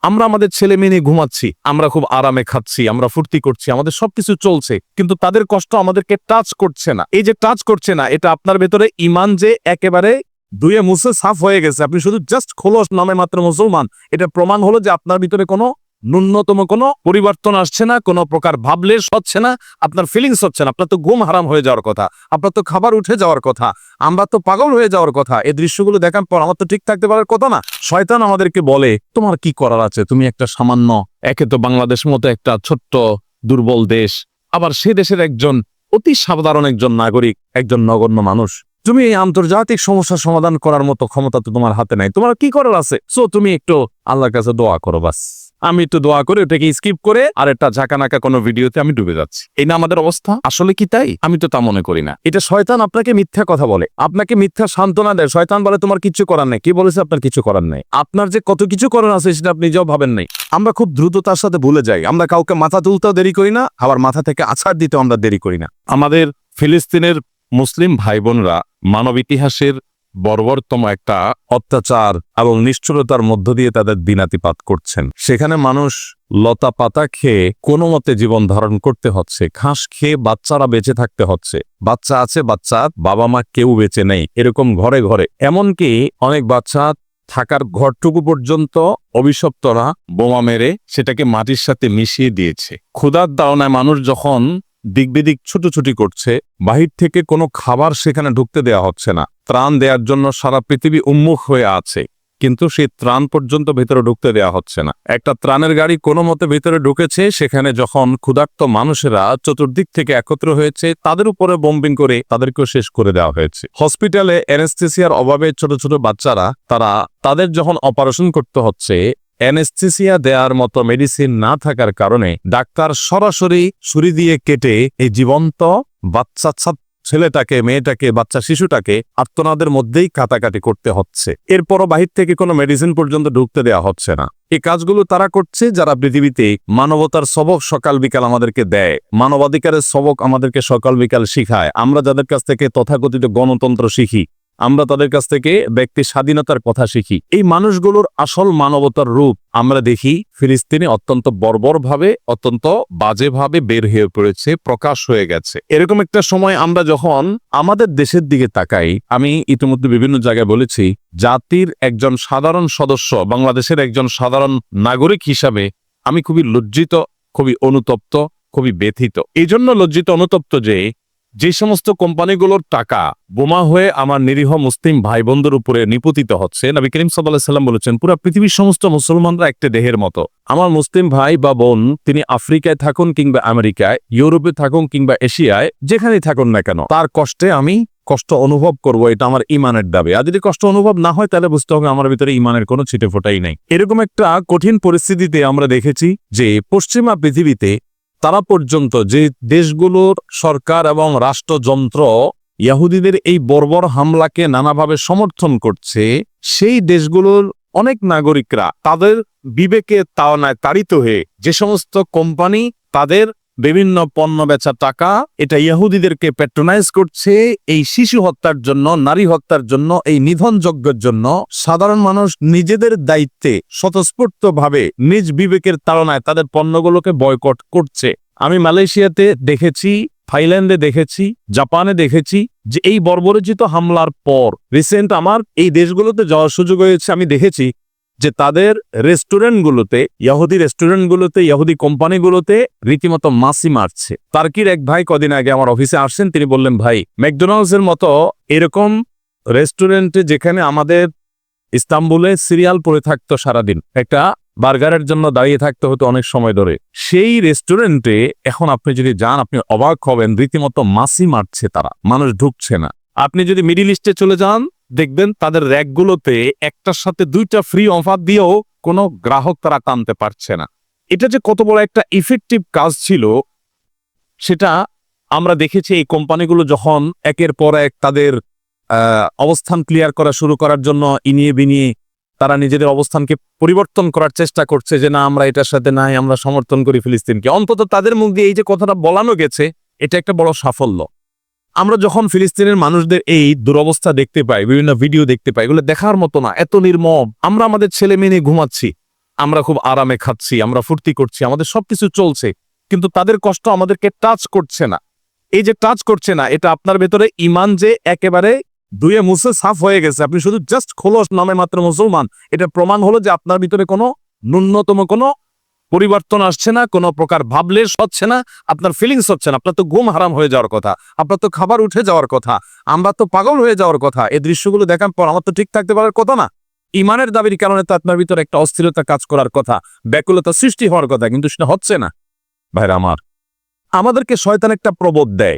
আমরা আমাদের ছেলে মেয়ে নিয়ে ঘুমাচ্ছি, আমরা খুব আরামে খাচ্ছি, আমরা ফুর্তি করছি, আমাদের সবকিছু চলছে, কিন্তু তাদের কষ্ট আমাদেরকে টাচ করছে না। এই যে টাচ করছে না, এটা আপনার ভেতরে ইমান যে একেবারে ধুয়ে মুছে সাফ হয়ে গেছে, আপনি শুধু জাস্ট খোলস নামে মাত্র মুসলমান, এটা প্রমাণ হলো যে আপনার ভিতরে কোনো ন্যূনতম কোনো পরিবর্তন আসছে না, কোনো প্রকার ভাবলেশ হচ্ছে না, আপনার ফিলিংস হচ্ছে না। আপনার তো ঘুম হারাম হয়ে যাওয়ার কথা, আপনার তো খাবার উঠে যাওয়ার কথা, আমরা তো পাগল হয়ে যাওয়ার কথা। এই দৃশ্যগুলো দেখার পর আমার তো ঠিক থাকতে পারার কথা না। শয়তান আমাদেরকে বলে তোমার কি করার আছে, তুমি একটা সামান্য, একে তো বাংলাদেশ মতো একটা ছোট্ট দুর্বল দেশ, আবার সে দেশের একজন অতি সাধারণ একজন নাগরিক, একজন নগণ্য মানুষ, তুমি এই আন্তর্জাতিক সমস্যার সমাধান করার মতো ক্ষমতা তো তোমার হাতে নাই, তোমার কি করার আছে? সো তুমি একটু আল্লাহর কাছে দোয়া করো বাস। আমি একটু দোয়া করে ওটাকে স্কিপ করে আর একটা ঝাঁকানাকা কোনো ভিডিওতে আমি ডুবে যাচ্ছি। এই না আমাদের অবস্থা? আসলে কি তাই? আমি তো তা মনে করি না। এটা শয়তান আপনাকে মিথ্যা কথা বলে, আপনাকে মিথ্যা সান্ত্বনা দেয়। শয়তান বলে তোমার কিছু করার নেই। কি বলেছে? আপনার কিছু করার নেই। আপনার যে কত কিছু করার আছে সেটা আপনি নিজেও ভাবেন নাই। আমরা খুব দ্রুততার সাথে ভুলে যাই। আমরা কাউকে মাথা তুলতেও দেরি করি না, আবার মাথা থেকে আছাড় দিতেও আমরা দেরি করি না। আমাদের ফিলিস্তিনের মুসলিম ভাই বোনরা মানব ইতিহাসের বর্বরতম একটা অত্যাচার এবং নিষ্ঠুরতার মধ্য দিয়ে তাদের দিনাতিপাত করছেন। সেখানে মানুষ লতা পাতা খেয়ে কোনো মতে জীবন ধারণ করতে হচ্ছে, ঘাস খেয়ে বাচ্চারা বেঁচে থাকতে হচ্ছে। বাচ্চা আছে, বাচ্চা বাবা মা কেউ বেঁচে নেই, এরকম ঘরে ঘরে। এমনকি অনেক বাচ্চা থাকার ঘরটুকু পর্যন্ত অভিশপ্তরা বোমা মেরে সেটাকে মাটির সাথে মিশিয়ে দিয়েছে। ক্ষুধার তাড়নায় মানুষ যখন দিকবিদিক ছুটোছুটি করছে, বাহির থেকে কোনো খাবার সেখানে ঢুকতে দেওয়া হচ্ছে না। ত্রাণ দেওয়ার জন্য সারা পৃথিবী উন্মুখ হয়ে আছে, কিন্তু সেই ত্রাণ পর্যন্ত ভেতরে ঢুকতে দেওয়া হচ্ছে না। একটা ত্রাণের গাড়ি কোনো মতে ভেতরে ঢুকেছে, সেখানে যখন ক্ষুধার্ত মানুষেরা চতুর্দিক থেকে একত্র হয়েছে, তাদের উপরে বোম্বিং করে তাদেরকেও শেষ করে দেওয়া হয়েছে। হসপিটালে অ্যানেস্থেসিয়ার অভাবে ছোট ছোট বাচ্চারা, তাদের যখন অপারেশন করতে হচ্ছে, অ্যানেস্থেসিয়া দেওয়ার মতো মেডিসিন না থাকার কারণে ডাক্তার সরাসরি ছুরি দিয়ে কেটে এই জীবন্ত বাচ্চা ছেলেটাকে, মেয়েটাকে, বাচ্চা শিশুটাকে আর্তনাদের মধ্যেই কাটাকাটি করতে হচ্ছে। এরপরও বাহির থেকে কোনো মেডিসিন পর্যন্ত ঢুকতে দেওয়া হচ্ছে না। এই কাজগুলো তারা করছে যারা পৃথিবীতে মানবতার সবক সকাল বিকাল আমাদেরকে দেয়, মানবাধিকারের সবক আমাদেরকে সকাল বিকাল শিখায়। আমরা যাদের কাছ থেকে তথাকথিত গণতন্ত্র শিখি, আমরা তাদের কাছ থেকে ব্যক্তি স্বাধীনতার কথা শিখি। এই মানুষগুলোর আসল মানবতার রূপ আমরা দেখি ফিলিস্তিনে অত্যন্ত বর্বরভাবে, অত্যন্ত বাজেভাবে বের হয়ে পড়েছে, প্রকাশ হয়ে গেছে। এরকম একটা সময় আমরা যখন আমাদের দেশের দিকে তাকাই, আমি ইতিমধ্যে বিভিন্ন জায়গায় বলেছি, জাতির একজন সাধারণ সদস্য, বাংলাদেশের একজন সাধারণ নাগরিক হিসাবে আমি খুবই লজ্জিত, খুবই অনুতপ্ত, খুবই ব্যথিত। এই জন্য লজ্জিত অনুতপ্ত যে সমস্ত কোম্পানিগুলোর টাকা বোমা হয়ে আমার নিরীহ মুসলিম ভাই বোনদের উপরে নিপতিত হচ্ছে। নবী করিম সাল্লাল্লাহু আলাইহি সাল্লাম বলেছেন, পুরো পৃথিবীর সমস্ত মুসলমানরা একটা দেহের মতো। আমার মুসলিম ভাই বা বোন, তিনি আফ্রিকায় থাকুন কিংবা আমেরিকায়, ইউরোপে থাকুন কিংবা এশিয়ায়, যেখানেই থাকুন না কেন, তার কষ্টে আমি কষ্ট অনুভব করব। এটা আমার ইমানের দাবি। আর যদি কষ্ট অনুভব না হয়, তাহলে বুঝতে হবে আমার ভিতরে ইমানের কোনো ছিটে ফোটাই নাই। এরকম একটা কঠিন পরিস্থিতিতে আমরা দেখেছি যে পশ্চিমা পৃথিবীতে তারা পর্যন্ত, যে দেশগুলোর সরকার এবং রাষ্ট্রযন্ত্র ইহুদিদের এই বর্বর হামলাকে নানাভাবে সমর্থন করছে, সেই দেশগুলোর অনেক নাগরিকরা তাদের বিবেকে তাড়িত হয়ে যে সমস্ত কোম্পানি তাদের বিভিন্ন পণ্য বেচা টাকা এটা ইহুদিদেরকে প্যাট্রোনাইজ করছে, এই শিশু হত্যার জন্য, নারী হত্যার জন্য, এই নিধন যজ্ঞের জন্য সাধারণ মানুষ নিজেদের দায়িত্বে স্বতঃস্ফূর্তভাবে নিজ বিবেকের তাড়নায় তাদের পণ্যগুলোকে বয়কট করছে। আমি মালয়েশিয়াতে দেখেছি, থাইল্যান্ডে দেখেছি, জাপানে দেখেছি যে এই বর্বরোচিত হামলার পর রিসেন্ট আমার এই দেশগুলোতে যাওয়ার সুযোগ হয়েছে। আমি দেখেছি যে তাদের রেস্টুরেন্টগুলোতে, ইহুদি কোম্পানিগুলোতে রীতিমতো মাছি মারছে। টার্কির এক ভাই কদিন আগে আমার অফিসে আসছেন, তিনি বললেন, ভাই, ম্যাকডোনাল্ডস এর মতো এরকম রেস্টুরেন্টে যেখানে আমাদের ইস্তাম্বুলে সিরিয়াল পড়ে থাকতো সারাদিন, একটা বার্গারের জন্য দাঁড়িয়ে থাকতে হতো অনেক সময় ধরে, সেই রেস্টুরেন্টে এখন আপনি যদি যান, আপনি অবাক হবেন, রীতিমতো মাছি মারছে তারা, মানুষ ঢুকছে না। আপনি যদি মিডিল ইস্টে চলে যান, দেখবেন তাদের র্যাকগুলোতে একটার সাথে দুইটা ফ্রি অফার দিয়েও কোনো গ্রাহক তারা টানতে পারছে না। এটা যে কত বড় একটা ইফেক্টিভ কাজ ছিল, সেটা আমরা দেখেছি। এই কোম্পানিগুলো যখন একের পর এক তাদের অবস্থান ক্লিয়ার করা শুরু করার জন্য ইনিয়ে বিনিয়ে তারা নিজেদের অবস্থানকে পরিবর্তন করার চেষ্টা করছে, যে না, আমরা এটার সাথে নাই, আমরা সমর্থন করি ফিলিস্তিনকে। অন্তত তাদের মুখ দিয়ে এই যে কথাটা বলানো গেছে, এটা একটা বড় সাফল্য। আমরা যখন ফিলিস্তিনের মানুষদের এই দুরবস্থা দেখতে পাই, বিভিন্ন ভিডিও দেখতে পাই, এগুলো দেখার মতো না, এত নির্মম। আমরা আমাদের ছেলে মেয়ে নিয়ে ঘুমাচ্ছি, আমরা খুব আরামে খাচ্ছি, আমরা ফুর্তি করছি, আমাদের সবকিছু চলছে, কিন্তু তাদের কষ্ট আমাদেরকে টাচ করছে না। এই যে টাচ করছে না, এটা আপনার ভেতরে ইমান যে একেবারে ধুয়ে মুছে সাফ হয়ে গেছে, আপনি শুধু জাস্ট খোলস নামে মাত্র মুসলমান, এটা প্রমাণ হলো যে আপনার ভিতরে কোনো ন্যূনতম কোনো পরিবর্তন আসছে না, কোনো প্রকার ভাবলেশ হচ্ছে না, আপনার ফিলিংস হচ্ছে না। আপনার তো ঘুম হারাম হয়ে যাওয়ার কথা, আপনার তো খাবার উঠে যাওয়ার কথা, আমরা তো পাগল হয়ে যাওয়ার কথা। এই দৃশ্যগুলো দেখার পর আমার তো ঠিক থাকতে পারার কথা না। ইমানের দাবির কারণে তো আপনার ভিতরে একটা অস্থিরতা কাজ করার কথা, ব্যাকুলতা সৃষ্টি হওয়ার কথা, কিন্তু সেটা হচ্ছে না। ভাইরা আমার, আমাদেরকে শয়তান একটা প্রবোধ দেয়।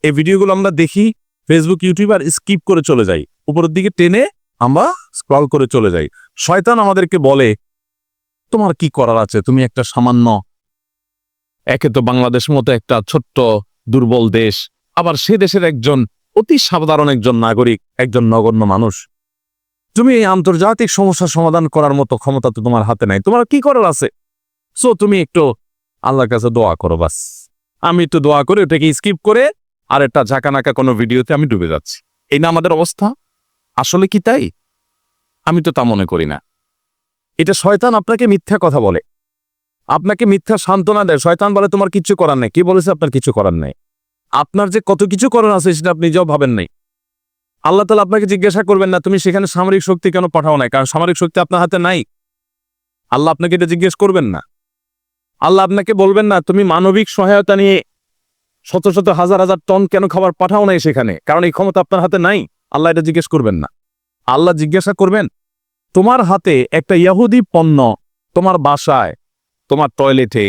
এই ভিডিওগুলো আমরা দেখি ফেসবুক, ইউটিউব, আর স্কিপ করে চলে যাই, উপরের দিকে টেনে আমরা স্ক্রল করে চলে যাই। শয়তান আমাদেরকে বলে, তোমার কি করার আছে, তুমি একটা সামান্য, একে তো বাংলাদেশ মতো একটা ছোট্ট দুর্বল দেশ, আবার সে দেশের একজন অতি সাধারণ একজন নাগরিক, একজন নগণ্য মানুষ। তুমি এই আন্তর্জাতিক সমস্যার সমাধান করার মতো ক্ষমতা তো তোমার হাতে নাই, তোমার কি করার আছে? সো তুমি একটু আল্লাহর কাছে দোয়া করো, বাস। আমি একটু দোয়া করে ওটাকে স্কিপ করে আর একটা ঝাঁকানাকা কোনো ভিডিওতে আমি ডুবে যাচ্ছি। এই না আমাদের অবস্থা? আসলে কি তাই? আমি তো তা মনে করি না। এটা শয়তান আপনাকে মিথ্যা কথা বলে, আপনাকে মিথ্যা সান্ত্বনা দেয়। শয়তান বলে তোমার কিচ্ছু করার নেই। কি বলেছে? আপনার কিছু করার নেই। আপনার যে কত কিছু করার আছে সেটা আপনি নিজেও ভাবেন নাই। আল্লাহ তাআলা আপনাকে জিজ্ঞাসা করবেন না তুমি সেখানে সামরিক শক্তি কেন পাঠাও নাই, কারণ সামরিক শক্তি আপনার হাতে নাই। আল্লাহ আপনাকে এটা জিজ্ঞেস করবেন না। আল্লাহ আপনাকে বলবেন না তুমি মানবিক সহায়তা নিয়ে শত শত হাজার হাজার টন কেন খাবার পাঠাও নাই সেখানে, কারণ এই ক্ষমতা আপনার হাতে নাই। আল্লাহ এটা জিজ্ঞেস করবেন না। আল্লাহ জিজ্ঞাসা করবেন তোমার হাতে একটা ইহুদি পণ্য তোমার বাসায়, তোমার টয়লেটে,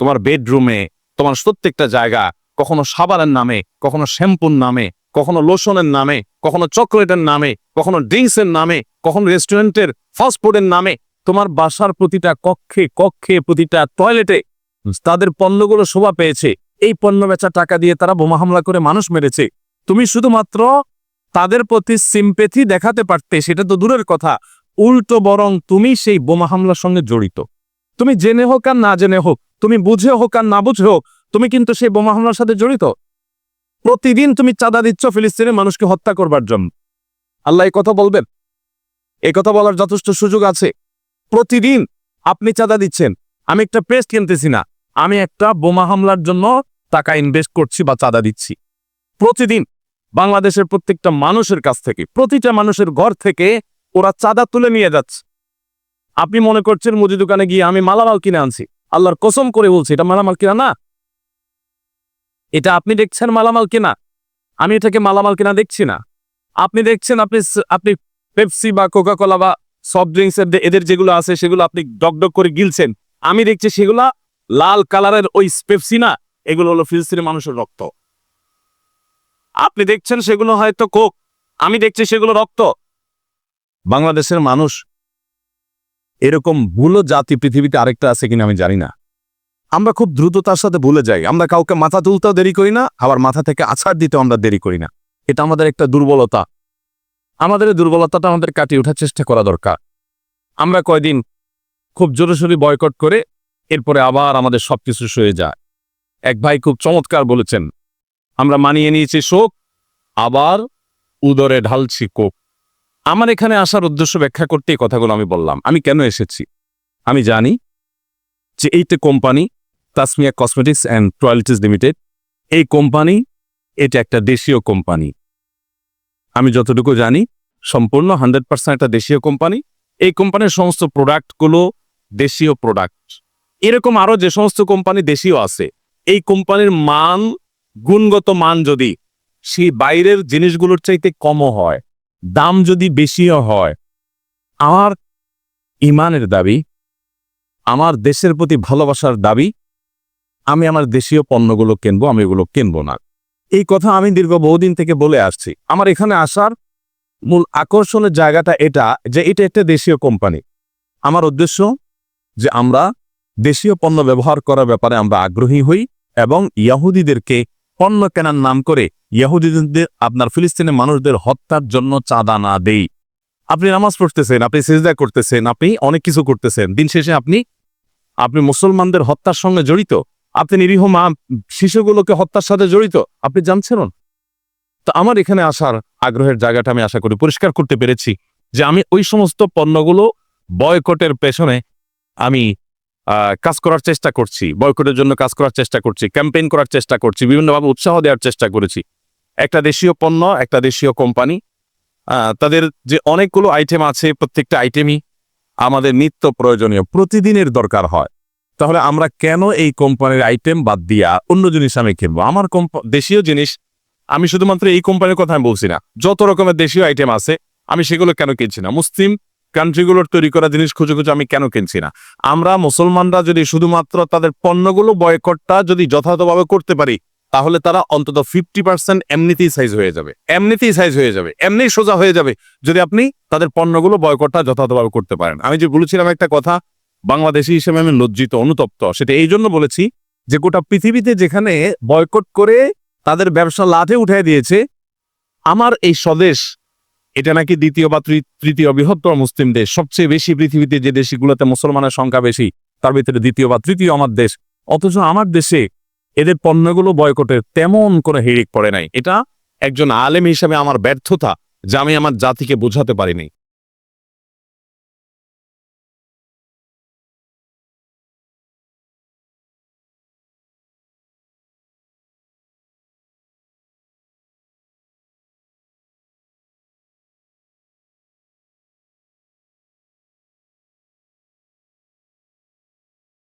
তোমার বেডরুমে, তোমার প্রত্যেকটা জায়গা, কখনো সাবানের নামে, কখনো শ্যাম্পুর নামে, কখনো লোশনের নামে, কখনো চকলেটের নামে, কখনো ড্রিঙ্কসের নামে, কখনো রেস্টুরেন্টের ফাস্টফুডের নামে, তোমার বাসার প্রতিটা কক্ষে কক্ষে, প্রতিটা টয়লেটে তাদের পণ্যগুলো শোভা পেয়েছে। এই পণ্য বেচা টাকা দিয়ে তারা বোমা হামলা করে মানুষ মেরেছে। তুমি শুধুমাত্র তাদের প্রতি সিম্পেথি দেখাতে পারতে, সেটা তো দূরের কথা, উল্টো বরং তুমি সেই বোমা হামলার সঙ্গে জড়িত। তুমি জেনে হোক আর না জেনে হোক, তুমি বুঝে হোক আর না বুঝে হোক, তুমি কিন্তু সেই বোমা হামলার সাথে জড়িত। প্রতিদিন তুমি চাঁদা দিচ্ছ ফিলিস্তিনের মানুষকে হত্যা করবার জন্য। আল্লাহ এই কথা বলবেন? এই কথা বলার যথেষ্ট সুযোগ আছে। প্রতিদিন আপনি চাঁদা দিচ্ছেন। আমি একটা পেস্ট কিনতেছি না, আমি একটা বোমা হামলার জন্য টাকা ইনভেস্ট করছি বা চাঁদা দিচ্ছি। প্রতিদিন বাংলাদেশের প্রত্যেকটা মানুষের কাছ থেকে, প্রতিটা মানুষের ঘর থেকে ওরা চাঁদা তুলে নিয়ে যাচ্ছে। আপনি মনে করছেন মুদি দোকানে গিয়ে আমি মালামাল কিনে আনছি। আল্লাহর কসম করে বলছি এটা মালামাল কিনা না। এটা আপনি দেখছেন মালামাল কিনা, আমি এটাকে মালামাল কিনা দেখছি না। আপনি দেখছেন আপনি পেপসি বা কোকা কোলা বা সফট ড্রিঙ্কস এদের যেগুলো আছে সেগুলো আপনি ডকডক করে গিলছেন। আমি দেখছি সেগুলা লাল কালারের ওই পেপসি না, এগুলো হলো ফিলিস্তিনের মানুষের রক্ত। আপনি দেখছেন সেগুলো হয়তো কোক, আমি দেখছি সেগুলো রক্ত। বাংলাদেশের মানুষ এরকম ভুলো জাতি পৃথিবীতে আরেকটা আছে কিনা আমি জানি না। আমরা খুব দ্রুততার সাথে ভুলে যাই। আমরা কাউকে মাথা তুলতেও দেরি করি না, আবার মাথা থেকে আছাড় দিতেও আমরা দেরি করি না। এটা আমাদের একটা দুর্বলতা। আমাদের এই দুর্বলতাটা আমাদের কাটিয়ে ওঠার চেষ্টা করা দরকার। আমরা কয়দিন খুব জোরেশোরে বয়কট করে এরপরে আবার আমাদের সবকিছু সয়ে যায়। এক ভাই খুব চমৎকার বলেছেন, আমরা মানিয়ে নিয়েছি শোক, আবার উদরে ঢালছি কোক। আমার এখানে আসার উদ্দেশ্য ব্যাখ্যা করতে এই কথাগুলো আমি বললাম। আমি কেন এসেছি? আমি জানি যে এইটা company Tasmia cosmetics and toilets limited, এই কোম্পানি এটা একটা দেশীয় কোম্পানি। আমি যতটুকু জানি সম্পূর্ণ 100% একটা দেশীয় কোম্পানি। এই কোম্পানির সমস্ত প্রোডাক্টগুলো দেশীয় প্রোডাক্ট। এরকম আরো যে সমস্ত কোম্পানি দেশীয় আছে, এই কোম্পানির মান, গুণগত মান যদি সেই বাইরের জিনিসগুলোর চাইতে কমও হয়, দাম যদি বেশিও হয়, আমার ইমানের দাবি, আমার দেশের প্রতি ভালোবাসার দাবি, আমি আমার দেশীয় পণ্যগুলো কিনবো, আমি এগুলো কিনবো না। এই কথা আমি দীর্ঘ বহুদিন থেকে বলে আসছি। আমার এখানে আসার মূল আকর্ষণের জায়গাটা এটা যে এটা একটা দেশীয় কোম্পানি। আমার উদ্দেশ্য যে আমরা দেশীয় পণ্য ব্যবহার করার ব্যাপারে আমরা আগ্রহী হই এবং ইহুদিদেরকে পণ্য কেনার নাম করে ইহুদিদের আপনার ফিলিস্তিনের মানুষদের হত্যার জন্য চাঁদা না দেই। আপনি নামাজ পড়তেছেন, আপনি সিজদা করতেছেন, আপনি অনেক কিছু করতেছেন, দিন শেষে আপনি মুসলমানদের হত্যার সঙ্গে জড়িত। আপনি নিরীহ মা শিশুগুলোকে হত্যার সাথে জড়িত, আপনি জানছেন। তো আমার এখানে আসার আগ্রহের জায়গাটা আমি আশা করি পরিষ্কার করতে পেরেছি যে আমি ওই সমস্ত পণ্যগুলো বয়কটের পেছনে আমি কাজ করার চেষ্টা করছি, বয়কটের জন্য কাজ করার চেষ্টা করছি, ক্যাম্পেইন করার চেষ্টা করছি, বিভিন্নভাবে উৎসাহ দেওয়ার চেষ্টা করেছি। একটা দেশীয় পণ্য, একটা দেশীয় কোম্পানি, তাদের যে অনেকগুলো আইটেম আছে, প্রত্যেকটা আইটেমই আমাদের নিত্য প্রয়োজনীয়, প্রতিদিনের দরকার হয়। তাহলে আমরা কেন এই কোম্পানির আইটেম বাদ দিয়া অন্য জিনিস আমি কিনবো? আমার দেশীয় জিনিস, আমি শুধুমাত্র এই কোম্পানির কথা আমি বলছি না, যত রকমের দেশীয় আইটেম আছে আমি সেগুলো কেন কিনছি না? মুসলিম কান্ট্রিগুলোর তৈরি করা জিনিস খুঁজে খুঁজে আমি কেন কিনছি না? আমরা মুসলমানরা যদি শুধুমাত্র তাদের পণ্যগুলো বয়কটটা যদি যথাযথভাবে করতে পারি, তাহলে তারা অন্তত 50% এমনিতেই সাইজ হয়ে যাবে, এমনি সোজা হয়ে যাবে, যদি আপনি তাদের পণ্যগুলো বয়কটটা যথাযথভাবে করতে পারেন। আমি যে বলেছিলাম একটা কথা, বাংলাদেশি হিসেবে আমি লজ্জিত, অনুতপ্ত, সেটা এই জন্য বলেছি যে গোটা পৃথিবীতে যেখানে বয়কট করে তাদের ব্যবসা লাঠে উঠাই দিয়েছে, আমার এই স্বদেশ, এটা নাকি দ্বিতীয় বা তৃতীয় বৃহত্তর মুসলিম দেশ, সবচেয়ে বেশি পৃথিবীতে যে দেশগুলোতে মুসলমানের সংখ্যা বেশি তার ভিতরে দ্বিতীয় বা তৃতীয় আমার দেশ, অথচ আমার দেশে এদের পণ্যগুলো বয়কটের তেমন কোনো হিড়িক পড়ে নাই। এটা একজন আলেম হিসেবে আমার ব্যর্থতা, যা আমি আমার জাতিকে বোঝাতে পারিনি।